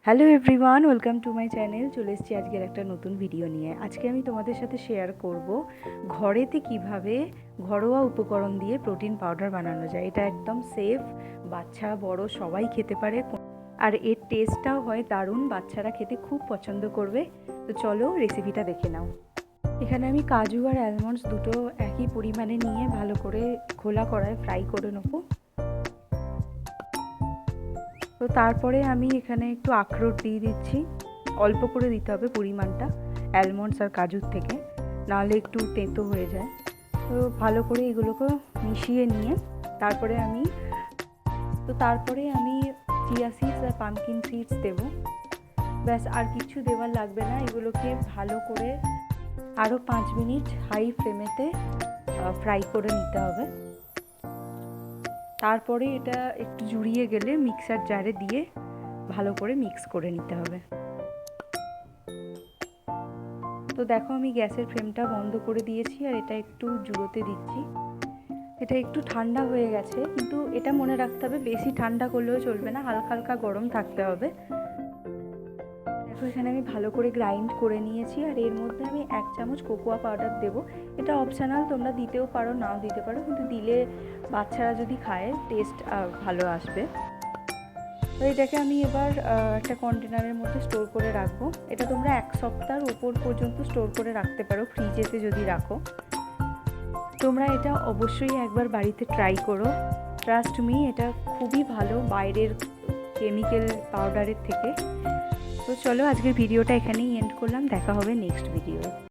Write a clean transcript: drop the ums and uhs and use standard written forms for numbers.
Hello everyone, welcome to my channel. চলে এসেছি আজকের একটা নতুন ভিডিও নিয়ে। আজকে আমি তোমাদের সাথে শেয়ার করব ঘরেতে কিভাবে ঘরোয়া উপকরণ দিয়ে প্রোটিন পাউডার বানানো যায়। এটা একদম সেফ, বাচ্চা বড় সবাই খেতে পারে, আর এর টেস্টটাও হয় দারুণ। বাচ্চারা খেতে খুব পছন্দ করবে। তো চলো রেসিপিটা দেখে নাও। এখানে আমি কাজু আর অ্যালমন্ডস দুটো একই পরিমাণে নিয়ে ভালো করে খোলা কড়ায় ফ্রাই করে নেবো। তো তারপরে আমি এখানে একটু আখরোট দিয়ে দিচ্ছি, অল্প করে দিতে হবে পরিমাণটা অ্যালমন্ডস আর কাজুর থেকে, নাহলে একটু তেঁতো হয়ে যায়। তো ভালো করে এগুলোকে মিশিয়ে নিয়ে তারপরে আমি চিয়া সিডস আর পামকিন সিডস দেবো। ব্যাস, আর কিছু দেওয়ার লাগবে না। এগুলোকে ভালো করে আরও 5 মিনিট হাই ফ্লেমেতে ফ্রাই করে নিতে হবে। তারপরে এটা একটু জুড়িয়ে গেলে মিক্সার জারে দিয়ে ভালো করে মিক্স করে নিতে হবে। তো দেখো, আমি গ্যাসের ফ্লেমটা বন্ধ করে দিয়েছি আর এটা একটু জুড়োতে দিচ্ছি। এটা একটু ঠান্ডা হয়ে গেছে, কিন্তু এটা মনে রাখতে হবে বেশি ঠান্ডা করলেও চলবে না, হালকা হালকা গরম থাকতে হবে। দেখো, এখানে আমি ভালো করে গ্রাইন্ড করে নিয়েছি আর এর মধ্যে আমি 1 চামচ কোকোয়া পাউডার দেবো। এটা অপশনাল, তোমরা দিতেও পারো নাও দিতে পারো, কিন্তু দিলে বাচ্চারা যদি খায় টেস্ট ভালো আসবে। তো এটাকে আমি এবার একটা কন্টেনারের মধ্যে স্টোর করে রাখবো। এটা তোমরা 1 সপ্তাহের উপর পর্যন্ত স্টোর করে রাখতে পারো ফ্রিজেতে যদি রাখো। তোমরা এটা অবশ্যই একবার বাড়িতে ট্রাই করো। ট্রাস্ট মি, এটা খুবই ভালো বাইরের কেমিক্যাল পাউডারের থেকে। তো চলো, আজকের ভিডিওটা এখানেই এন্ড করলাম। দেখা হবে নেক্সট ভিডিও।